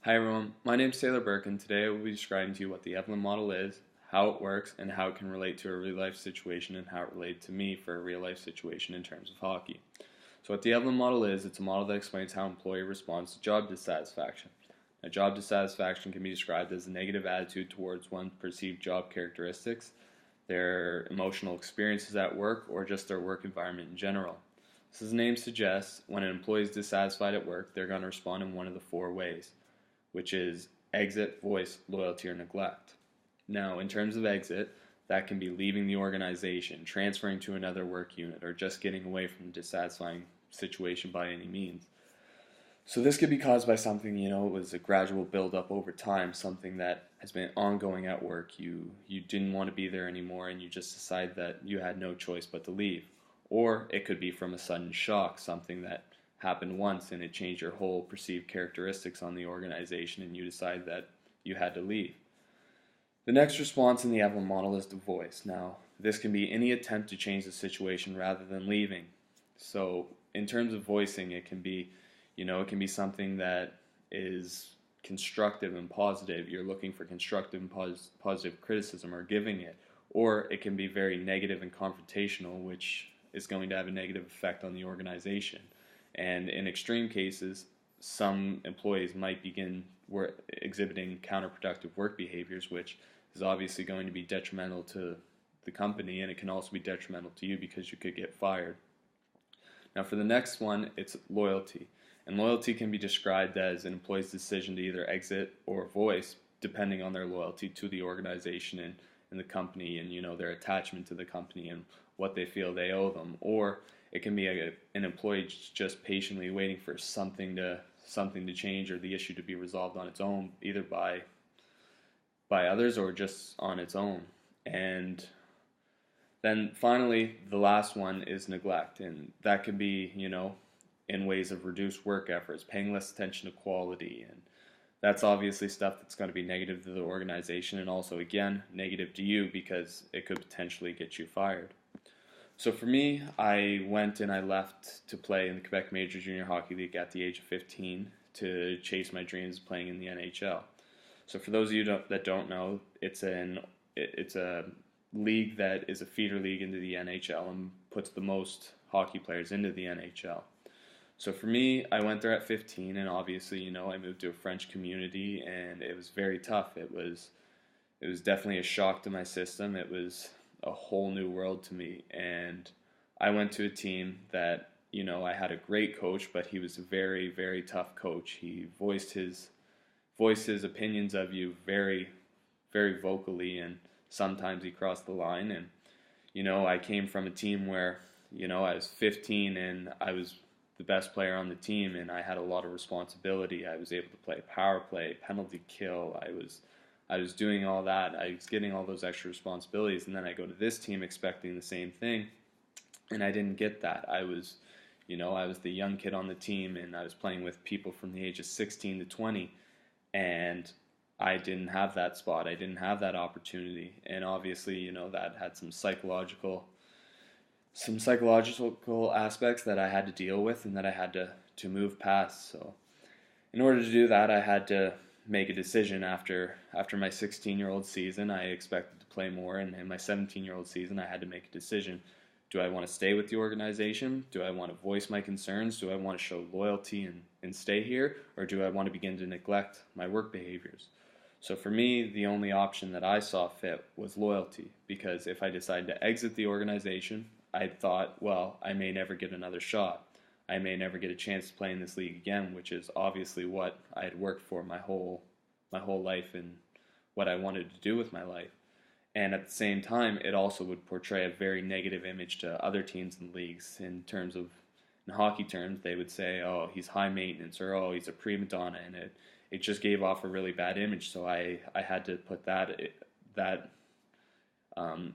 Hi everyone, my name is Taylor Burke and today I will be describing to you what the EVLN model is, how it works, and how it can relate to a real life situation and how it related to me for a real life situation in terms of hockey. So what the EVLN model is, it's a model that explains how an employee responds to job dissatisfaction. Now, job dissatisfaction can be described as a negative attitude towards one's perceived job characteristics, their emotional experiences at work, or just their work environment in general. So as the name suggests, when an employee is dissatisfied at work, they're going to respond in one of the four ways, which is exit, voice, loyalty, or neglect. Now, in terms of exit, that can be leaving the organization, transferring to another work unit, or just getting away from a dissatisfying situation by any means. So this could be caused by something, it was a gradual build-up over time, something that has been ongoing at work. You didn't want to be there anymore, and you just decide that you had no choice but to leave. Or it could be from a sudden shock, something that happened once and it changed your whole perceived characteristics on the organization and you decide that you had to leave. The next response in the EVLN model is the voice. Now, this can be any attempt to change the situation rather than leaving. So, in terms of voicing, it can be, it can be something that is constructive and positive. You're looking for constructive and positive criticism or giving it. Or it can be very negative and confrontational, which is going to have a negative effect on the organization. And in extreme cases, some employees might begin exhibiting counterproductive work behaviors, which is obviously going to be detrimental to the company, and it can also be detrimental to you because you could get fired. Now for the next one, it's loyalty. And loyalty can be described as an employee's decision to either exit or voice, depending on their loyalty to the organization and the company, and their attachment to the company and what they feel they owe them. Or it can be an employee just patiently waiting for something to change or the issue to be resolved on its own, either by others or just on its own. And then finally, the last one is neglect, and that can be, in ways of reduced work efforts, paying less attention to quality, and that's obviously stuff that's going to be negative to the organization and also, again, negative to you because it could potentially get you fired. So for me, I went and I left to play in the Quebec Major Junior Hockey League at the age of 15 to chase my dreams of playing in the NHL. So for those of you that don't know, it's a league that is a feeder league into the NHL and puts the most hockey players into the NHL. So for me, I went there at 15, and obviously, I moved to a French community, and it was very tough. It was definitely a shock to my system. It was a whole new world to me, and I went to a team that, I had a great coach, but he was a very, very tough coach. He voiced his opinions of you very, very vocally, and sometimes he crossed the line. And, I came from a team where, I was 15 and I was the best player on the team, and I had a lot of responsibility. I was able to play power play, penalty kill. I was doing all that. I was getting all those extra responsibilities, and then I go to this team expecting the same thing, and I didn't get that. I was the young kid on the team, and I was playing with people from the age of 16 to 20, and I didn't have that spot. I didn't have that opportunity, and obviously, that had some psychological aspects that I had to deal with and that I had to move past. So in order to do that, I had to make a decision after my 16-year-old season. I expected to play more, and in my 17-year-old season, I had to make a decision. Do I want to stay with the organization? Do I want to voice my concerns? Do I want to show loyalty and stay here? Or do I want to begin to neglect my work behaviors? So for me, the only option that I saw fit was loyalty, because if I decided to exit the organization, I thought, well, I may never get another shot. I may never get a chance to play in this league again, which is obviously what I had worked for my whole life and what I wanted to do with my life. And at the same time, it also would portray a very negative image to other teams and leagues in hockey terms. They would say, oh, he's high maintenance, or oh, he's a prima donna, and it just gave off a really bad image. So I had to put that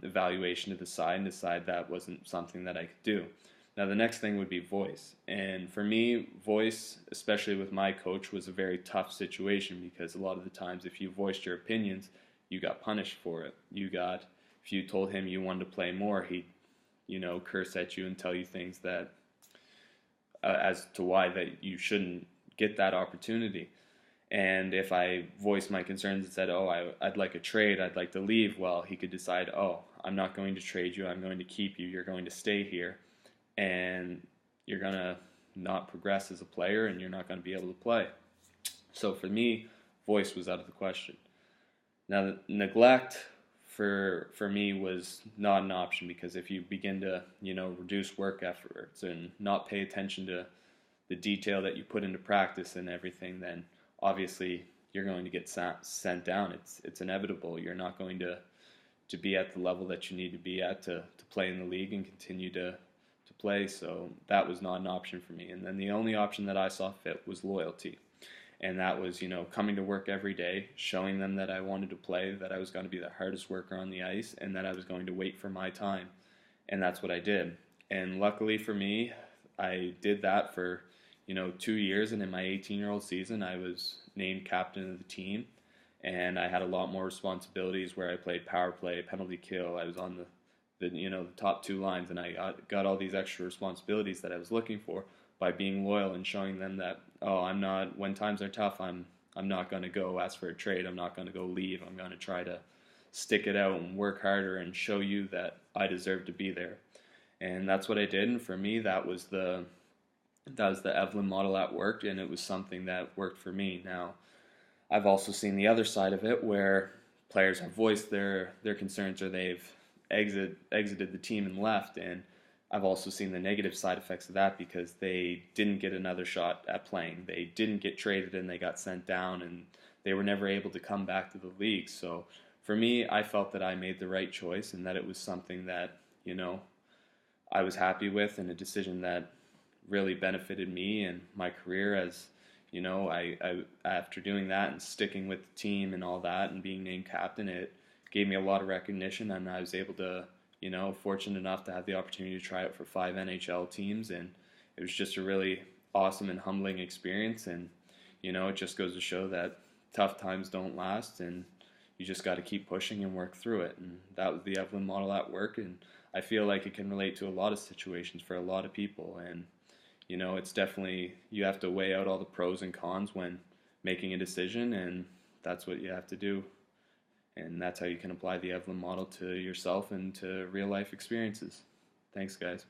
evaluation to the side and decide that wasn't something that I could do. Now the next thing would be voice, and for me, voice, especially with my coach, was a very tough situation because a lot of the times if you voiced your opinions, you got punished for it. If you told him you wanted to play more, he'd curse at you and tell you things as to why that you shouldn't get that opportunity. And if I voiced my concerns and said, oh, I'd like a trade, I'd like to leave, well, he could decide, oh, I'm not going to trade you, I'm going to keep you, you're going to stay here, and you're going to not progress as a player, and you're not going to be able to play. So for me, voice was out of the question. Now, the neglect for me was not an option, because if you begin to reduce work efforts and not pay attention to the detail that you put into practice and everything, then obviously you're going to get sent down. It's inevitable. You're not going to be at the level that you need to be at to play in the league and continue to play. So that was not an option for me. And then the only option that I saw fit was loyalty. And that was, coming to work every day, showing them that I wanted to play, that I was going to be the hardest worker on the ice, and that I was going to wait for my time. And that's what I did. And luckily for me, I did that for, 2 years. And in my 18-year-old season, I was named captain of the team. And I had a lot more responsibilities where I played power play, penalty kill. I was on the top two lines, and I got all these extra responsibilities that I was looking for by being loyal and showing them that, I'm not, when times are tough, I'm not going to go ask for a trade. I'm not going to go leave. I'm going to try to stick it out and work harder and show you that I deserve to be there. And that's what I did. And for me, that was the EVLN model at work, and it was something that worked for me. Now, I've also seen the other side of it, where players have voiced their concerns, or they've exited the team and left, and I've also seen the negative side effects of that, because they didn't get another shot at playing. They didn't get traded, and they got sent down, and they were never able to come back to the league. So for me, I felt that I made the right choice, and that it was something that, I was happy with, and a decision that really benefited me and my career. As I after doing that and sticking with the team and all that and being named captain, it gave me a lot of recognition, and I was able to, fortunate enough to have the opportunity to try out for 5 NHL teams, and it was just a really awesome and humbling experience. And it just goes to show that tough times don't last, and you just got to keep pushing and work through it. And that was the EVLN model at work, and I feel like it can relate to a lot of situations for a lot of people. And it's definitely, you have to weigh out all the pros and cons when making a decision, and that's what you have to do. And that's how you can apply the EVLN model to yourself and to real life experiences. Thanks, guys.